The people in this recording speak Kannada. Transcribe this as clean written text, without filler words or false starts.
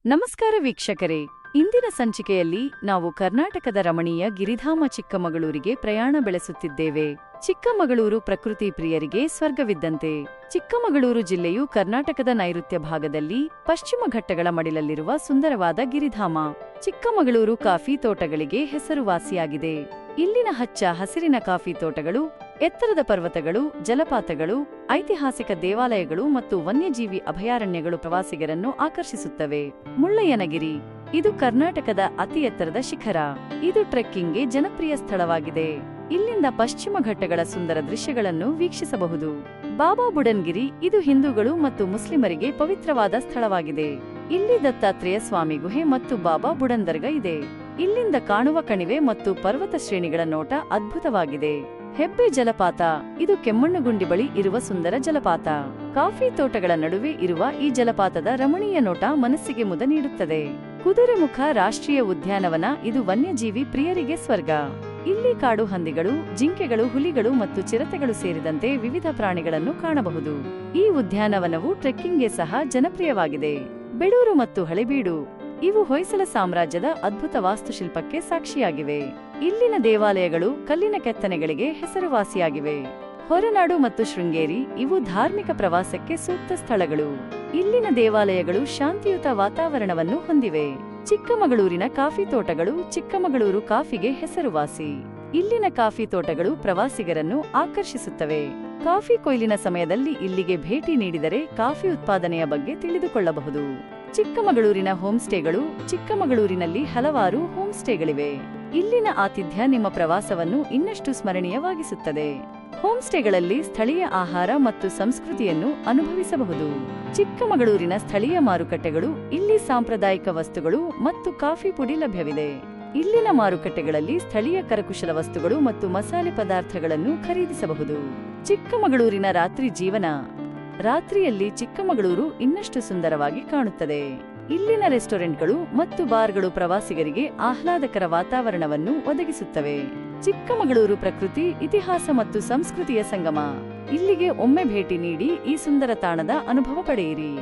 ನಮಸ್ಕಾರ ವೀಕ್ಷಕರೇ, ಇಂದಿನ ಸಂಚಿಕೆಯಲ್ಲಿ ನಾವು ಕರ್ನಾಟಕದ ರಮಣೀಯ ಗಿರಿಧಾಮ ಚಿಕ್ಕಮಗಳೂರಿಗೆ ಪ್ರಯಾಣ ಬೆಳೆಸುತ್ತಿದ್ದೇವೆ. ಚಿಕ್ಕಮಗಳೂರು ಪ್ರಕೃತಿ ಪ್ರಿಯರಿಗೆ ಸ್ವರ್ಗವಿದ್ದಂತೆ. ಚಿಕ್ಕಮಗಳೂರು ಜಿಲ್ಲೆಯು ಕರ್ನಾಟಕದ ನೈಋತ್ಯ ಭಾಗದಲ್ಲಿ ಪಶ್ಚಿಮ ಘಟ್ಟಗಳ ಮಡಿಲಲ್ಲಿರುವ ಸುಂದರವಾದ ಗಿರಿಧಾಮ. ಚಿಕ್ಕಮಗಳೂರು ಕಾಫಿ ತೋಟಗಳಿಗೆ ಹೆಸರುವಾಸಿಯಾಗಿದೆ. ಇಲ್ಲಿನ ಹಚ್ಚ ಹಸಿರಿನ ಕಾಫಿ ತೋಟಗಳು, ಎತ್ತರದ ಪರ್ವತಗಳು, ಜಲಪಾತಗಳು, ಐತಿಹಾಸಿಕ ದೇವಾಲಯಗಳು ಮತ್ತು ವನ್ಯಜೀವಿ ಅಭಯಾರಣ್ಯಗಳು ಪ್ರವಾಸಿಗರನ್ನು ಆಕರ್ಷಿಸುತ್ತವೆ. ಮುಳ್ಳಯ್ಯನಗಿರಿ ಇದು ಕರ್ನಾಟಕದ ಅತಿ ಎತ್ತರದ ಶಿಖರ. ಇದು ಟ್ರೆಕ್ಕಿಂಗ್ಗೆ ಜನಪ್ರಿಯ ಸ್ಥಳವಾಗಿದೆ. ಇಲ್ಲಿಂದ ಪಶ್ಚಿಮ ಘಟ್ಟಗಳ ಸುಂದರ ದೃಶ್ಯಗಳನ್ನು ವೀಕ್ಷಿಸಬಹುದು. ಬಾಬಾ ಬುಡನ್ಗಿರಿ ಇದು ಹಿಂದೂಗಳು ಮತ್ತು ಮುಸ್ಲಿಮರಿಗೆ ಪವಿತ್ರವಾದ ಸ್ಥಳವಾಗಿದೆ. ಇಲ್ಲಿ ದತ್ತಾತ್ರೇಯ ಸ್ವಾಮಿ ಗುಹೆ ಮತ್ತು ಬಾಬಾ ಬುಡನ್ ದರ್ಗಾ ಇದೆ. ಇಲ್ಲಿಂದ ಕಾಣುವ ಕಣಿವೆ ಮತ್ತು ಪರ್ವತ ಶ್ರೇಣಿಗಳ ನೋಟ ಅದ್ಭುತವಾಗಿದೆ. ಹೆಬ್ಬೆ ಜಲಪಾತ ಇದು ಕೆಮ್ಮಣ್ಣುಗುಂಡಿ ಬಳಿ ಇರುವ ಸುಂದರ ಜಲಪಾತ. ಕಾಫಿ ತೋಟಗಳ ನಡುವೆ ಇರುವ ಈ ಜಲಪಾತದ ರಮಣೀಯ ನೋಟ ಮನಸ್ಸಿಗೆ ಮುದ ನೀಡುತ್ತದೆ. ಕುದುರೆಮುಖ ರಾಷ್ಟ್ರೀಯ ಉದ್ಯಾನವನ ಇದು ವನ್ಯಜೀವಿ ಪ್ರಿಯರಿಗೆ ಸ್ವರ್ಗ. ಇಲ್ಲಿ ಕಾಡು ಹಂದಿಗಳು, ಜಿಂಕೆಗಳು, ಹುಲಿಗಳು ಮತ್ತು ಚಿರತೆಗಳು ಸೇರಿದಂತೆ ವಿವಿಧ ಪ್ರಾಣಿಗಳನ್ನು ಕಾಣಬಹುದು. ಈ ಉದ್ಯಾನವನವು ಟ್ರೆಕ್ಕಿಂಗ್ಗೆ ಸಹ ಜನಪ್ರಿಯವಾಗಿದೆ. ಬೆಡೂರು ಮತ್ತು ಹಳೆಬೀಡು ಇವು ಹೊಯ್ಸಳ ಸಾಮ್ರಾಜ್ಯದ ಅದ್ಭುತ ವಾಸ್ತುಶಿಲ್ಪಕ್ಕೆ ಸಾಕ್ಷಿಯಾಗಿವೆ. ಇಲ್ಲಿನ ದೇವಾಲಯಗಳು ಕಲ್ಲಿನ ಕೆತ್ತನೆಗಳಿಗೆ ಹೆಸರುವಾಸಿಯಾಗಿವೆ. ಹೊರನಾಡು ಮತ್ತು ಶೃಂಗೇರಿ ಇವು ಧಾರ್ಮಿಕ ಪ್ರವಾಸಕ್ಕೆ ಸೂಕ್ತ ಸ್ಥಳಗಳು. ಇಲ್ಲಿನ ದೇವಾಲಯಗಳು ಶಾಂತಿಯುತ ವಾತಾವರಣವನ್ನು ಹೊಂದಿವೆ. ಚಿಕ್ಕಮಗಳೂರಿನ ಕಾಫಿ ತೋಟಗಳು ಚಿಕ್ಕಮಗಳೂರು ಕಾಫಿಗೆ ಹೆಸರುವಾಸಿ. ಇಲ್ಲಿನ ಕಾಫಿ ತೋಟಗಳು ಪ್ರವಾಸಿಗರನ್ನು ಆಕರ್ಷಿಸುತ್ತವೆ. ಕಾಫಿ ಕೊಯ್ಲಿನ ಸಮಯದಲ್ಲಿ ಇಲ್ಲಿಗೆ ಭೇಟಿ ನೀಡಿದರೆ ಕಾಫಿ ಉತ್ಪಾದನೆಯ ಬಗ್ಗೆ ತಿಳಿದುಕೊಳ್ಳಬಹುದು. ಚಿಕ್ಕಮಗಳೂರಿನ ಹೋಂಸ್ಟೇಗಳು ಚಿಕ್ಕಮಗಳೂರಿನಲ್ಲಿ ಹಲವಾರು ಹೋಂಸ್ಟೇಗಳಿವೆ. ಇಲ್ಲಿನ ಆತಿಥ್ಯ ನಿಮ್ಮ ಪ್ರವಾಸವನ್ನು ಇನ್ನಷ್ಟು ಸ್ಮರಣೀಯವಾಗಿಸುತ್ತದೆ. ಹೋಂಸ್ಟೇಗಳಲ್ಲಿ ಸ್ಥಳೀಯ ಆಹಾರ ಮತ್ತು ಸಂಸ್ಕೃತಿಯನ್ನು ಅನುಭವಿಸಬಹುದು. ಚಿಕ್ಕಮಗಳೂರಿನ ಸ್ಥಳೀಯ ಮಾರುಕಟ್ಟೆಗಳು ಇಲ್ಲಿ ಸಾಂಪ್ರದಾಯಿಕ ವಸ್ತುಗಳು ಮತ್ತು ಕಾಫಿ ಪುಡಿ ಲಭ್ಯವಿದೆ. ಇಲ್ಲಿನ ಮಾರುಕಟ್ಟೆಗಳಲ್ಲಿ ಸ್ಥಳೀಯ ಕರಕುಶಲ ವಸ್ತುಗಳು ಮತ್ತು ಮಸಾಲೆ ಪದಾರ್ಥಗಳನ್ನು ಖರೀದಿಸಬಹುದು. ಚಿಕ್ಕಮಗಳೂರಿನ ರಾತ್ರಿ ಜೀವನ ರಾತ್ರಿಯಲ್ಲಿ ಚಿಕ್ಕಮಗಳೂರು ಇನ್ನಷ್ಟು ಸುಂದರವಾಗಿ ಕಾಣುತ್ತದೆ. ಇಲ್ಲಿನ ರೆಸ್ಟೋರೆಂಟ್ಗಳು ಮತ್ತು ಬಾರ್ಗಳು ಪ್ರವಾಸಿಗರಿಗೆ ಆಹ್ಲಾದಕರ ವಾತಾವರಣವನ್ನು ಒದಗಿಸುತ್ತವೆ. ಚಿಕ್ಕಮಗಳೂರು ಪ್ರಕೃತಿ, ಇತಿಹಾಸ ಮತ್ತು ಸಂಸ್ಕೃತಿಯ ಸಂಗಮ. ಇಲ್ಲಿಗೆ ಒಮ್ಮೆ ಭೇಟಿ ನೀಡಿ ಈ ಸುಂದರ ತಾಣದ ಅನುಭವ ಪಡೆಯಿರಿ.